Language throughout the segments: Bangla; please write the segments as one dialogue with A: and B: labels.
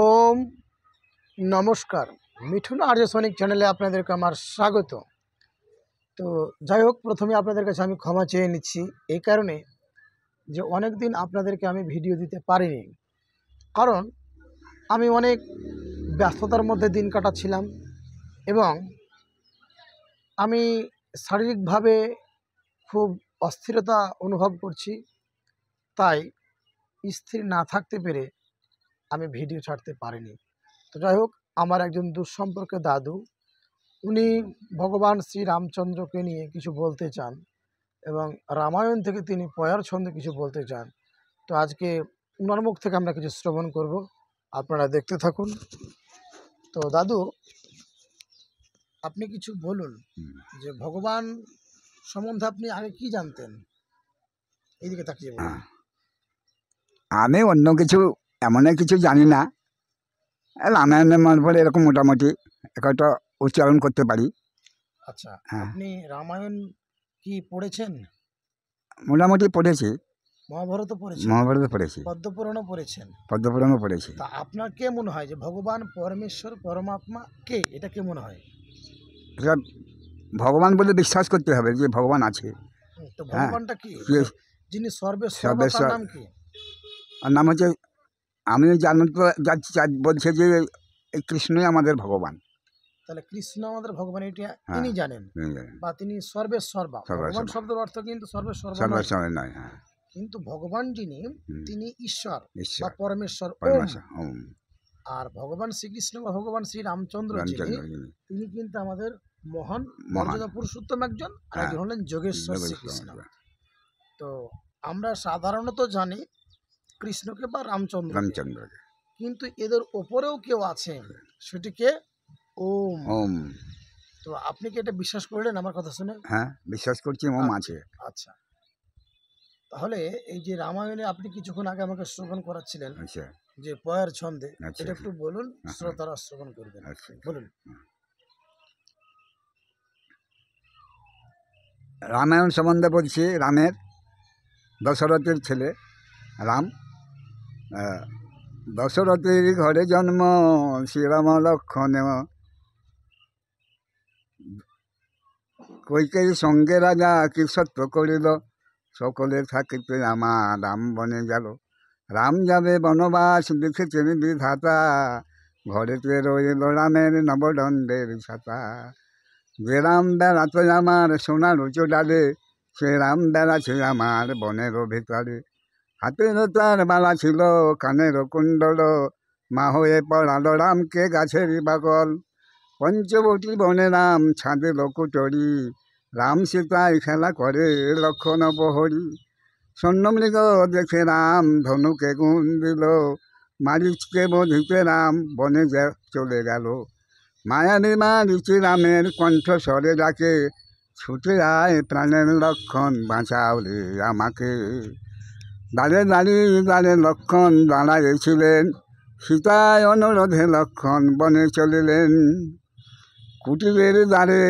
A: ওম নমস্কার। মিঠুন আর্য সৈনিক চ্যানেলে আপনাদেরকে আমার স্বাগত। তো যাই হোক, প্রথমে আপনাদের কাছে আমি ক্ষমা চেয়ে নিচ্ছি এই কারণে যে অনেক দিন আপনাদেরকে আমি ভিডিও দিতে পারিনি, কারণ আমি অনেক ব্যস্ততার মধ্যে দিন কাটাচ্ছিলাম এবং আমি শারীরিকভাবে খুব অস্থিরতা অনুভব করছি। তাই স্থির না থাকতে পেরে আমি ভিডিও ছাড়তে পারিনি। তো যাই হোক, আমার একজন দুঃসম্পর্কের দাদু, উনি ভগবান শ্রী রামচন্দ্রকে নিয়ে কিছু বলতে চান এবং রামায়ণ থেকে তিনি পয়ার ছন্দে কিছু বলতে চান। তো আজকে উনার মুখ থেকে আমরা কিছু শ্রবণ করব, আপনারা দেখতে থাকুন। তো দাদু, আপনি কিছু বলুন যে ভগবান সম্বন্ধে আপনি আগে কি জানতেন, এইদিকে তাকিয়ে বলুন।
B: আমি অন্য কিছু এমন কিছু জানি না। রামায়ণের মারফলে এরকম মোটামুটি একটা উচ্চারণ করতে পারি।
A: আচ্ছা,
B: হ্যাঁ,
A: আপনি রামায়ণ কি পড়েছেন?
B: মোটামুটি পড়েছি।
A: মহাভারতও পড়েছেন?
B: মহাভারত পড়েছি,
A: পদ্মপুরাণও পড়েছেন?
B: পদ্মপুরাণও পড়েছি।
A: তা আপনার কে মনে হয় যে ভগবান পরমেশ্বর পরমাত্মা কে, এটা কে মনে হয়?
B: এটা ভগবান বলে বিশ্বাস করতে হবে যে ভগবান আছে।
A: তো
B: হ্যাঁ,
A: ভগবানটা কি,
B: সে
A: যিনি সর্বেশ্বর, তার
B: সর্বেশ্বর।
A: নাম কি?
B: আর নাম হচ্ছে, আমি জানতে যাচ্ছি, বলছে যে এই কৃষ্ণই আমাদের ভগবান।
A: তাহলে কৃষ্ণ আমাদের ভগবান, এটা
B: হ্যাঁ,
A: তিনি জানেন, বা তিনি সর্বেশ্বর। বা ভগবান
B: সর্বেশ্বর,
A: শব্দের অর্থ কিন্তু সর্বেশ্বর নয়,
B: সর্বেশ্বর নয়। হ্যাঁ,
A: কিন্তু ভগবান যিনি, তিনি ঈশ্বর বা
B: ঈশ্বর,
A: পরমেশ্বর, ওম।
B: পরমেশ্বর, ওম।
A: আর ভগবান শ্রীকৃষ্ণ বা ভগবান শ্রী রামচন্দ্র যিনি,
B: রামচন্দ্র,
A: তিনি কিন্তু আমাদের মহান
B: মহান।
A: মর্যাদা পুরুষোত্তম একজন, আর
B: হ্যাঁ,
A: একজন হলেন যোগেশ্বর শ্রীকৃষ্ণ। তো আমরা সাধারণত জানি কৃষ্ণকে বা রামচন্দ্রকে,
B: রামচন্দ্রকে,
A: কিন্তু এদের ওপরেও কেউ আছে, সেটিকে ওম।
B: ওম।
A: তো আপনি কি এটা বিশ্বাস করলেন আমার কথা শুনে?
B: হ্যাঁ, বিশ্বাস করছি ওম আছে।
A: আচ্ছা, তাহলে এই যে রামায়ণে আপনি কিছুক্ষণ আগে আমাকে শ্রবণ করাচ্ছিলেন
B: আচ্ছা,
A: যে পয়ার ছন্দে,
B: আচ্ছা,
A: এটা একটু বলুন,
B: হ্যাঁ,
A: শ্রোতারা শ্রবণ করবেন,
B: আচ্ছা।
A: বলুন।
B: রামায়ণ সম্বন্ধে বলছি। রামের, দশরথের ছেলে রাম। দশরথের ঘরে জন্ম শ্রীরাম লক্ষণ। কৈকেয়ীর সঙ্গে রাজা কি সত্য করিল, সকলে থাকিতে আমার রাম বনে গেল। রাম যাবে বনবাস লিখেছেন বিধাতা, ঘরেতে রইল রামের নবদণ্ডের ছাতা। যে রাম বেড়াতো আমার সোনার উঁচু ডালে, সে রাম বেড়াছে আমার বনের ভিতরে। হাতের তার বালা ছিল, কানের কুণ্ডল, মা হয়ে পড়ালো রামকে গাছের বাগল। পঞ্চবটী বনে রাম ছাঁদিল কুটরি, রাম সীতায় খেলা করে লক্ষণ প্রহরী। স্বর্ণমৃগ দেখে রাম ধনুকে গুণ দিল, মারিচকে বধিতে রাম বনে চলে গেল। মায়াবী মারিচি রামের কণ্ঠস্বরে ডাকে, ছুটে আয় প্রাণের লক্ষণ বাঁচাও রে আমাকে। দাঁড়ে দাঁড়ে লক্ষণ দাঁড়াইছিলেন, সীতায় অনুরোধে লক্ষণ বনে চলিলেন। কুটিরের দ্বারে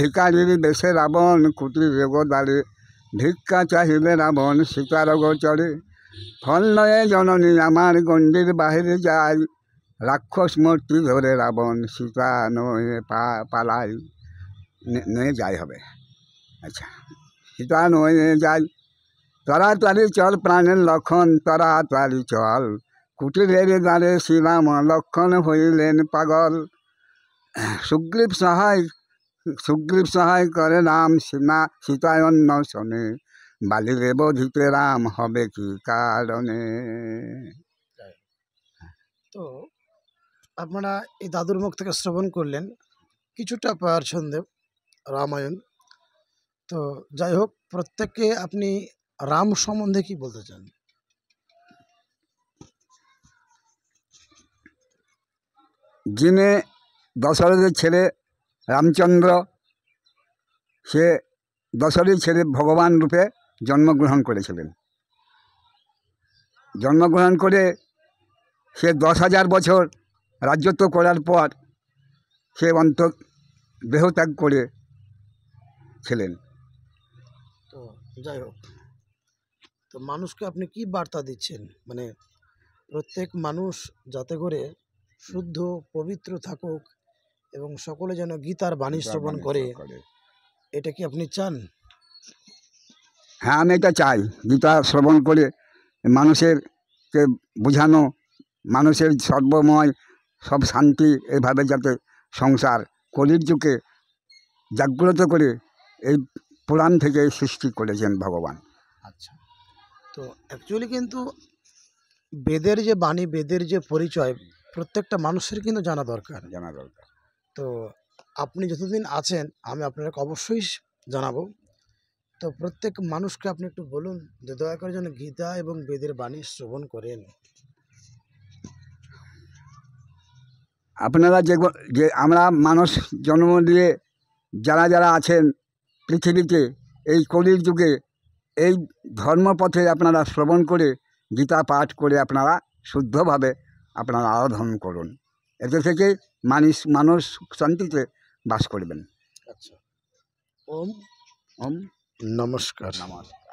B: ভিকারির বেশে রাবণ, কুটিরের দ্বারে ভিক্ষা চাহিলে রাবণ সীতার গোচরে। ফল নয়ে জননী আমার গণ্ডির বাহিরে যায়, রাক্ষস মূর্তি ধরে রাবণ সীতা নয়ে পালাই নিয়ে যায় হবে। আচ্ছা, সীতা নয়ে যায়। তাড়াতাড়ি চল প্রাণের লক্ষণ, তাড়াতাড়ি চল। কুটিরের দ্বারে শ্রীরাম লক্ষণ হইলেন পাগল। সুগ্রীব সহায় করে রাম সীতায় অন্বেষণে, বালিরে বধিতে রাম হবে কি কারণে।
A: তো আপনারা এই দাদুর মুখ থেকে শ্রবণ করলেন কিছুটা পয়ার ছন্দে রামায়ণ। তো যাই হোক, প্রত্যেককে আপনি রাম সম্বন্ধে কি বলতে চান?
B: যিনি দশরথের ছেলে রামচন্দ্র, সে দশরথের ছেলে ভগবান রূপে জন্মগ্রহণ করেছিলেন। জন্মগ্রহণ করে সে 10,000 বছর রাজত্ব করার পর সে দেহত্যাগ করেছিলেন।
A: তো যাই হোক, তো মানুষকে আপনি কি বার্তা দিচ্ছেন, মানে প্রত্যেক মানুষ যাতে করে শুদ্ধ পবিত্র থাকুক এবং সকলে যেন গীতার বাণী শ্রবণ করে, এটা কি আপনি চান?
B: হ্যাঁ, আমি এটা চাই। গীতা শ্রবণ করে মানুষেরকে বোঝানো, মানুষের সর্বময় সব শান্তি এভাবে যাতে সংসার কলির যুগে জাগ্রত করে এই পুরাণ থেকে সৃষ্টি করেছেন ভগবান।
A: আচ্ছা, তো অ্যাকচুয়ালি কিন্তু বেদের যে বাণী, বেদের যে পরিচয় প্রত্যেকটা মানুষের কিন্তু জানা দরকার।
B: জানা দরকার।
A: তো আপনি যতদিন আছেন আমি আপনাকে অবশ্যই জানাবো। তো প্রত্যেক মানুষকে আপনি একটু বলুন যে দয়া করে যেন গীতা এবং বেদের বাণী শ্রবণ করেন।
B: আপনারা যে আমরা মানুষ জন্ম দিয়ে যারা যারা আছেন পৃথিবীতে এই কলির যুগে এই ধর্মপথে আপনারা শ্রবণ করে গীতা পাঠ করে আপনারা শুদ্ধভাবে আপনারা আরাধন করুন। এতে থেকে মানুষ শান্তিতে বাস করবেন।
A: আচ্ছা, ওম
B: ওম
A: নমস্কার।
B: নমস্কার।